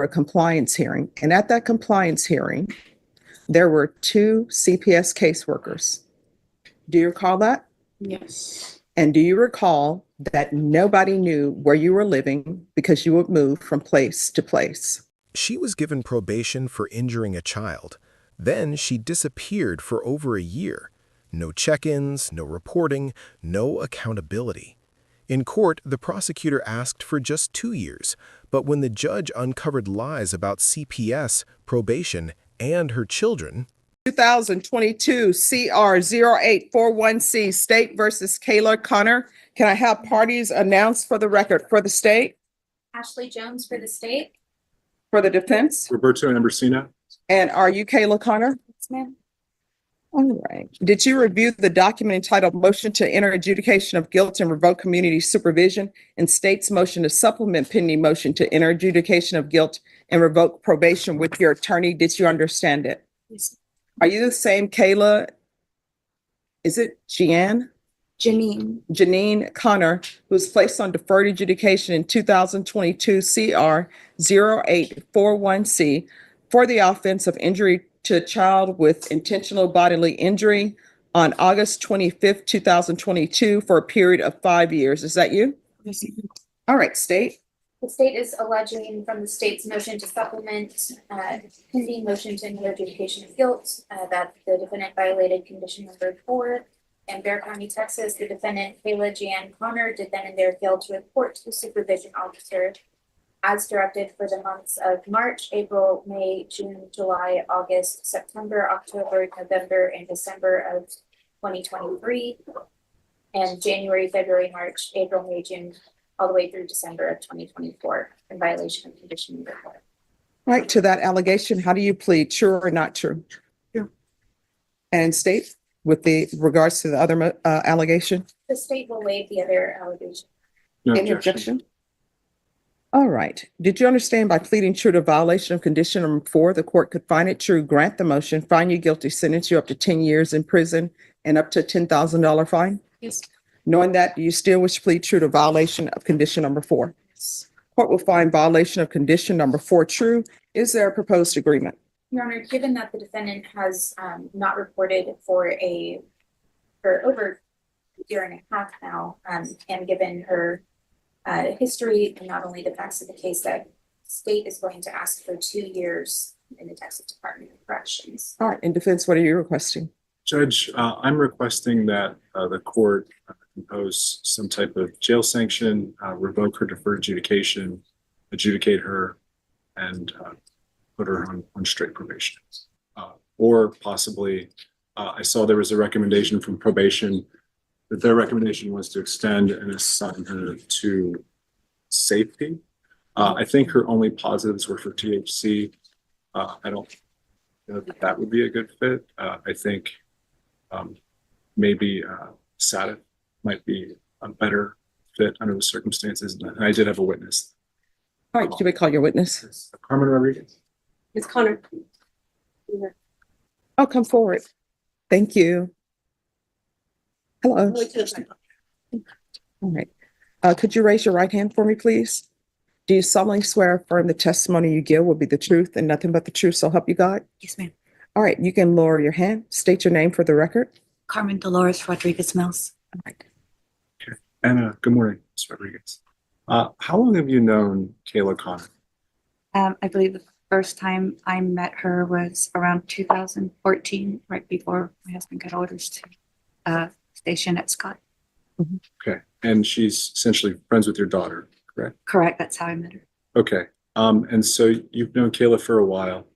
a compliance hearing. And at that compliance hearing, there were two CPS caseworkers. Do you recall that? Yes. And do you recall that nobody knew where you were living because you would move from place to place? She was given probation for injuring a child. Then she disappeared for over a year. No check-ins, no reporting, no accountability. In court, the prosecutor asked for just 2 years, but when the judge uncovered lies about CPS, probation, and her children, 2022 CR 0841C, State versus Kayla Connor. Can I have parties announced for the record? For the state, Ashley Jones for the state. for the defense, Roberto Ambrosino. and are you Kayla Connor? Yes, ma'am. All right. Did you review the document entitled Motion to Enter Adjudication of Guilt and Revoke Community Supervision and state's motion to supplement pending motion to enter adjudication of guilt and revoke probation with your attorney? Did you understand it? Yes. Are you the same Kayla? Is it Janine Connor, who was placed on deferred adjudication in 2022 CR 0841C for the offense of injury to a child with intentional bodily injury on August 25th, 2022 for a period of 5 years? Is that you? Yes. All right, state. The state is alleging from the state's motion to supplement pending motion to enter adjudication of guilt that the defendant violated condition number 4 in Bear County, Texas. The defendant, Kayla Jan Connor, did then and there fail to report to the supervision officer as directed for the months of March, April, May, June, July, August, September, October, November, and December of 2023, and January, February, March, April, May, June, all the way through December of 2024 in violation of condition number 4. Right, to that allegation, how do you plead? True or not true? True. And state, with the regards to the other allegation? The state will waive the other allegation. No Any objection. objection? All right. Did you understand by pleading true to violation of condition number 4, the court could find it true, grant the motion, find you guilty, sentence you up to 10 years in prison and up to a $10,000 fine? Yes. Knowing that, do you still wish to plead true to violation of condition number 4? Yes. Court will find violation of condition number 4 true. Is there a proposed agreement? Your Honor, given that the defendant has not reported for over a year and a half now, and given her history and not only the facts of the case, that state is going to ask for 2 years in the Texas Department of Corrections. All right. In defense, what are you requesting? Judge, I'm requesting that the court impose some type of jail sanction, revoke her deferred adjudication, adjudicate her, and put her on straight probation. Or possibly, I saw there was a recommendation from probation that their recommendation was to extend and assign her to safety. I think her only positives were for THC. I don't know that that would be a good fit. I think maybe SATIF might be a better fit under the circumstances. And I did have a witness. All right. Should we call your witness? Carmen Rodriguez. Ms. Connor. Oh, come forward. Thank you. Hello. All right. Could you raise your right hand for me, please? Do you solemnly swear or affirm the testimony you give will be the truth and nothing but the truth, so help you God? Yes, ma'am. All right, you can lower your hand. State your name for the record. Carmen Dolores Rodriguez Mills. All right. Okay. And good morning, Ms. Rodriguez. How long have you known Kayla Connor? I believe the first time I met her was around 2014, right before my husband got orders to station at Scott. Okay. And she's essentially friends with your daughter, correct? Correct. That's how I met her. Okay. And so you've known Kayla for a while.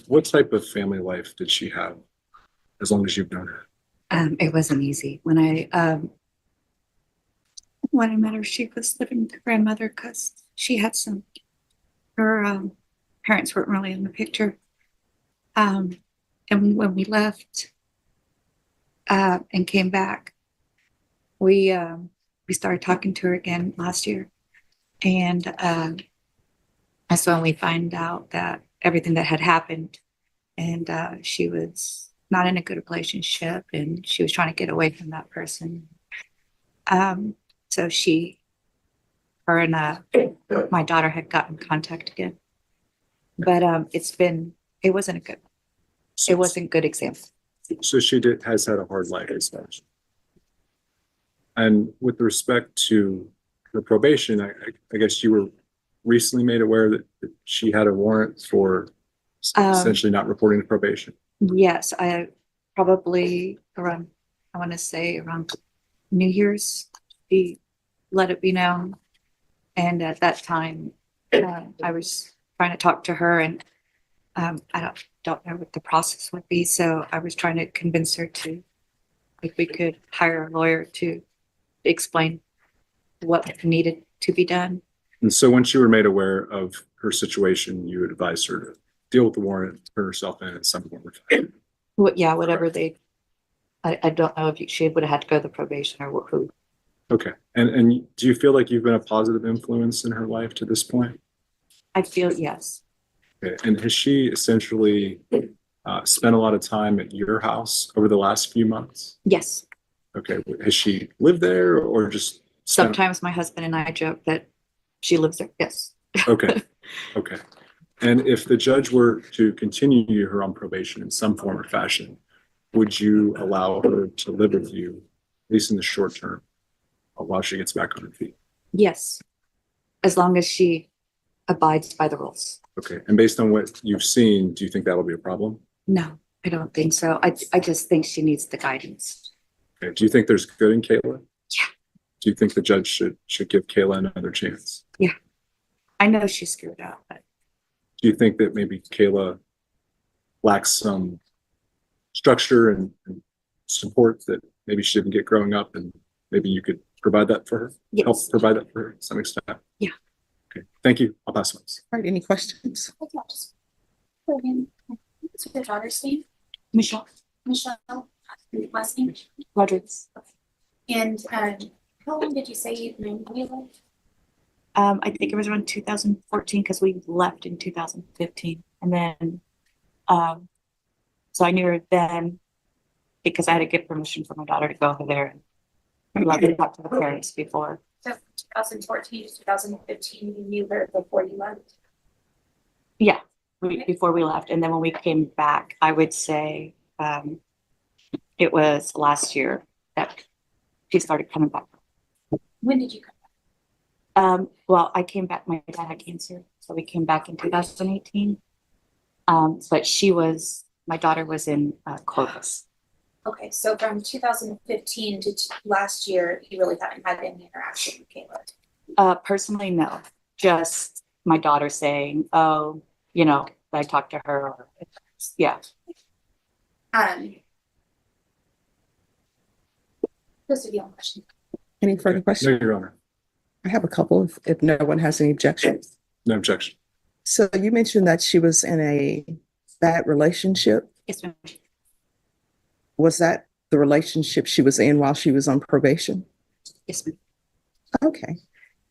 What type of family life did she have as long as you've known her? It wasn't easy. When I met her, she was living with her grandmother because she had her parents weren't really in the picture. And when we left and came back, we started talking to her again last year. And that's when we find out that everything that had happened, and she was not in a good relationship and she was trying to get away from that person. So her and my daughter had gotten in contact again. But it wasn't a good example. So has had a hard life, I suppose. And with respect to the probation, I guess you were recently made aware that she had a warrant for essentially not reporting to probation. Yes, I probably around, I want to say around New Year's, she let it be known. And at that time, I was trying to talk to her, and I don't know what the process would be. So I was trying to convince her to, if we could hire a lawyer to explain what needed to be done. And so once you were made aware of her situation, you advised her to deal with the warrant, turn herself in at some point. Whatever I don't know if she would have had to go to the probation or who. Okay. And do you feel like you've been a positive influence in her life to this point? I feel yes. Okay. And has she essentially spent a lot of time at your house over the last few months? Yes. Okay. Has she lived there or just Sometimes my husband and I joke that she lives there. Yes. Okay. Okay. And if the judge were to continue her on probation in some form or fashion, would you allow her to live with you, at least in the short term, while she gets back on her feet? Yes. As long as she abides by the rules. Okay. And based on what you've seen, do you think that'll be a problem? No, I don't think so. I just think she needs the guidance. Okay. Do you think there's good in Kayla? Yeah. Do you think the judge should give Kayla another chance? Yeah. I know she's screwed up, but Do you think that maybe Kayla lacks some structure and support that maybe she didn't get growing up, and maybe you could provide that for her? Help yes. provide that for her to some extent? Yeah. Okay. Thank you. I'll pass it. All right, any questions? I can just put in, what's your daughter's name? Michelle Michelle, last name? Rodriguez. And how long did you say you've known Kayla? I think it was around 2014 because we left in 2015. And then, so I knew her then because I had to get permission for my daughter to go over there and let me talk to the parents before. So 2014 to 2015, you knew her before you left? Yeah, before we left. And then when we came back, I would say it was last year that she started coming back. When did you come? Well, I came back, my dad had cancer, so we came back in 2018. But my daughter was in Clovis. Okay, so from 2015 to last year, you really haven't had any interaction with Kayla? Personally, no. Just my daughter saying, oh, I talked to her. Or, yeah. Those are the only questions. Any further No, questions? Your Honor. I have a couple if no one has any objections. No objection. So you mentioned that she was in a bad relationship. Yes, ma'am. Was that the relationship she was in while she was on probation? Yes, ma'am. Okay.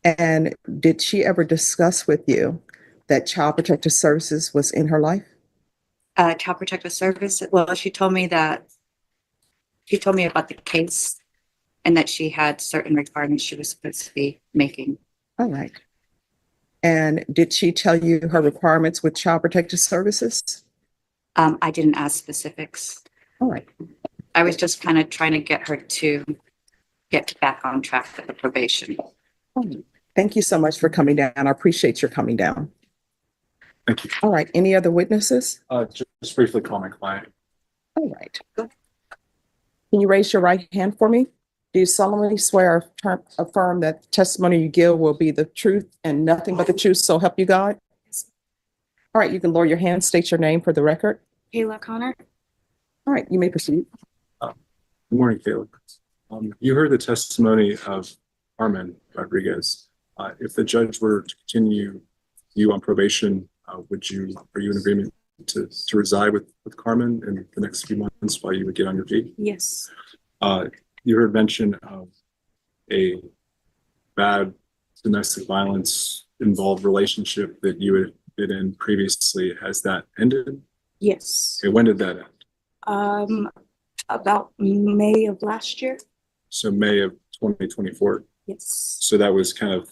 And did she ever discuss with you that Child Protective Services was in her life? Child Protective Service. Well, she told me about the case and that she had certain requirements she was supposed to be making. All right. And did she tell you her requirements with Child Protective Services? I didn't ask specifics. All right. I was just kind of trying to get her to get back on track with the probation. Thank you so much for coming down. I appreciate your coming down. Thank you. All right. Any other witnesses? Just briefly call my client. All right. Can you raise your right hand for me? Do you solemnly swear or affirm that the testimony you give will be the truth and nothing but the truth, so help you God? All right, you can lower your hand, state your name for the record. Kayla Connor. All right, you may proceed. Good morning, Caleb. You heard the testimony of Carmen Rodriguez. If the judge were to continue you on probation, are you in agreement to reside with Carmen in the next few months while you would get on your feet? Yes. You heard mention of a bad domestic violence involved relationship that you had been in previously. Has that ended? Yes. Okay, when did that end? About May of last year. So May of 2024. Yes. So that was kind of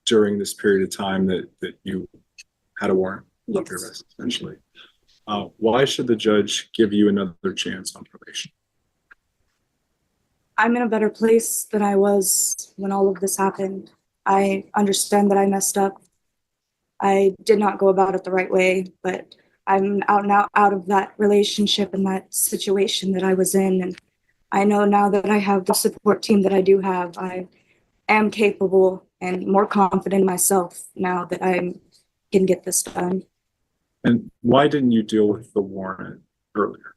during this period of time that you had a warrant? of your Yes. arrest, essentially. Why should the judge give you another chance on probation? I'm in a better place than I was when all of this happened. I understand that I messed up. I did not go about it the right way, but I'm out now out of that relationship and that situation that I was in. And I know now that I have the support team that I do have, I am capable and more confident in myself now that I can get this done. And why didn't you deal with the warrant earlier?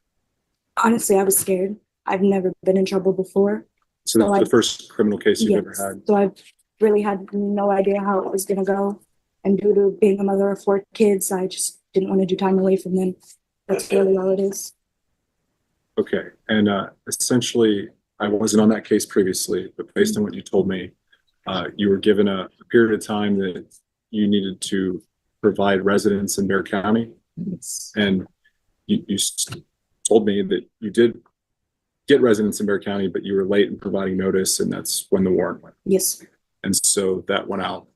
Honestly, I was scared. I've never been in trouble before. So So that's I- the first criminal case you've ever Yes. had. So I really had no idea how it was going to go. And due to being a mother of 4 kids, I just didn't want to do time away from them. That's really all it is. Okay, and essentially, I wasn't on that case previously, but based on what you told me, you were given a period of time that you needed to provide residence in Bear County, and you told me that you did get residence in Bear County, but you were late in providing notice, and that's when the warrant went. Yes. And so that went out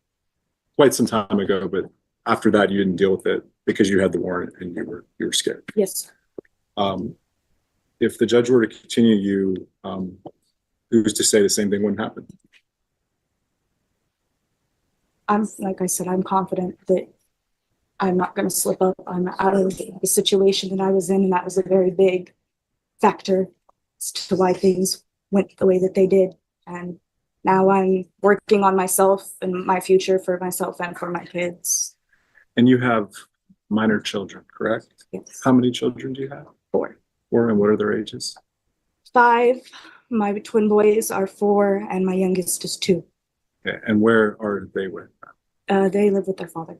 quite some time ago, but after that, you didn't deal with it because you had the warrant and you were scared. Yes. If the judge were to continue you, who's to say the same thing wouldn't happen? Like I said, I'm confident that I'm not going to slip up. I'm out of the situation that I was in, and that was a very big factor as to why things went the way that they did. And now I'm working on myself and my future for myself and for my kids. And you have minor children, correct? Yes. How many children do you have? 4. 4, and what are their ages? 5. My twin boys are 4, and my youngest is 2. Okay, and where are they with? They live with their father.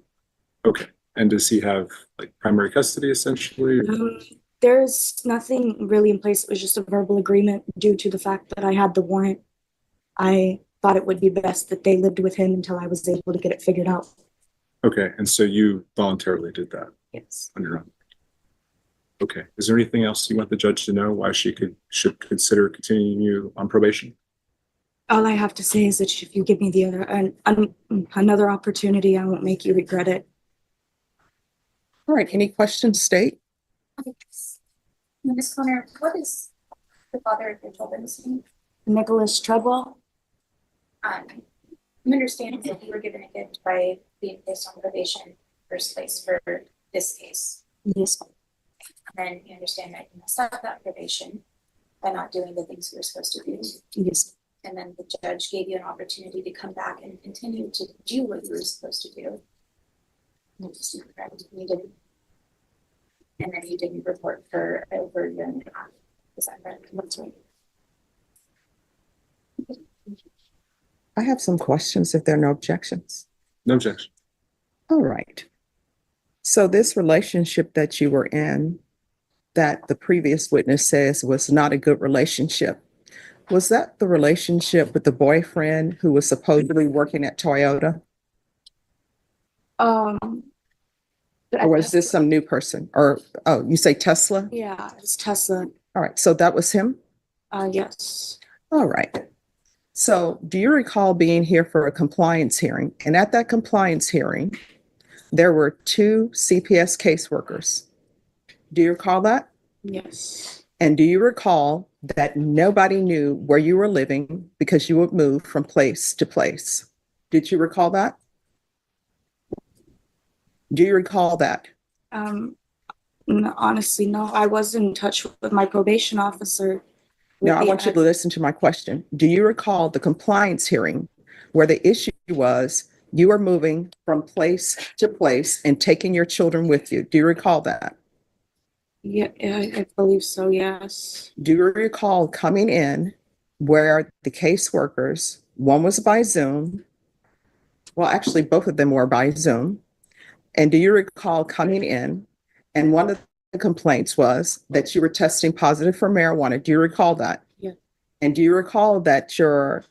Okay, and does he have like primary custody essentially? There's nothing really in place. It was just a verbal agreement due to the fact that I had the warrant. I thought it would be best that they lived with him until I was able to get it figured out. Okay, and so you voluntarily did that Yes. on your own. Okay, is there anything else you want the judge to know why she should consider continuing you on probation? All I have to say is that if you give me the another opportunity, I won't make you regret it. All right, any questions, State? Ms. Connor, what is the father of your children's name? Nicholas Treadwell? I'm understanding that you were given a gift by being placed on probation in the first place for this case. Yes. And then you understand that you messed up that probation by not doing the things you were supposed to do. Yes. And then the judge gave you an opportunity to come back and continue to do what you were supposed to do. You didn't. And then you didn't report for over a year and a half. Is that correct? That's right. I have some questions if there are no objections. No objection. All right. So this relationship that you were in, that the previous witness says was not a good relationship, was that the relationship with the boyfriend who was supposedly working at Toyota? Or was this some new person? Or, oh, you say Tesla? Yeah, it's Tesla. All right, so that was him? Yes. All right. So do you recall being here for a compliance hearing? And at that compliance hearing, there were 2 CPS caseworkers. Do you recall that? Yes. And do you recall that nobody knew where you were living because you would move from place to place? Did you recall that? Do you recall that? No, honestly, no. I was in touch with my probation officer. Now, I want you to listen to my question. Do you recall the compliance hearing where the issue was you were moving from place to place and taking your children with you? Do you recall that? Yeah, I believe so, yes. Do you recall coming in where the caseworkers, one was by Zoom, well, actually, both of them were by Zoom. And do you recall coming in and one of the complaints was that you were testing positive for marijuana? Do you recall that? Yeah. And do you recall that your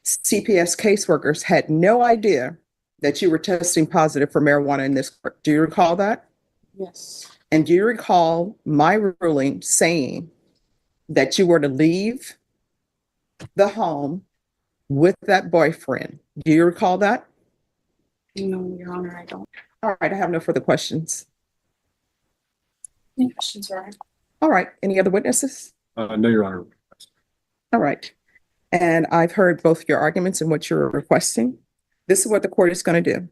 CPS caseworkers had no idea that you were testing positive for marijuana in this court? Do you recall that? Yes. And do you recall my ruling saying that you were to leave the home with that boyfriend? Do you recall that? No, Your Honor, I don't. All right, I have no further questions. Any questions, Your Honor? All right, any other witnesses? No, Your Honor. All right. And I've heard both your arguments and what you're requesting. This is what the court is going to do.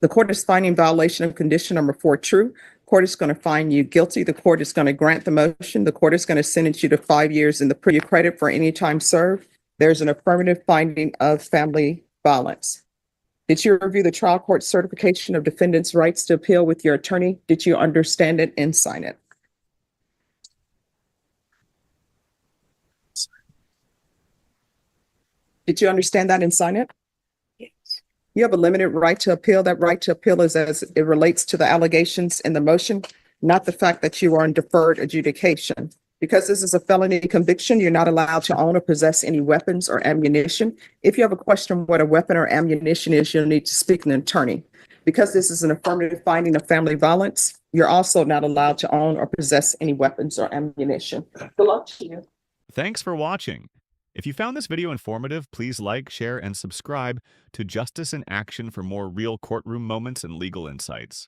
The court is finding violation of condition number 4 true. Court is going to find you guilty. The court is going to grant the motion. The court is going to sentence you to 5 years in the prison credit for any time served. There's an affirmative finding of family violence. Did you review the trial court certification of defendant's rights to appeal with your attorney? Did you understand it and sign it? Did you understand that and sign it? Yes. You have a limited right to appeal. That right to appeal is as it relates to the allegations in the motion, not the fact that you are in deferred adjudication. Because this is a felony conviction, you're not allowed to own or possess any weapons or ammunition. If you have a question what a weapon or ammunition is, you'll need to speak to an attorney. Because this is an affirmative finding of family violence, you're also not allowed to own or possess any weapons or ammunition. Good luck to you. Thanks for watching. If you found this video informative, please like, share, and subscribe to Justice in Action for more real courtroom moments and legal insights.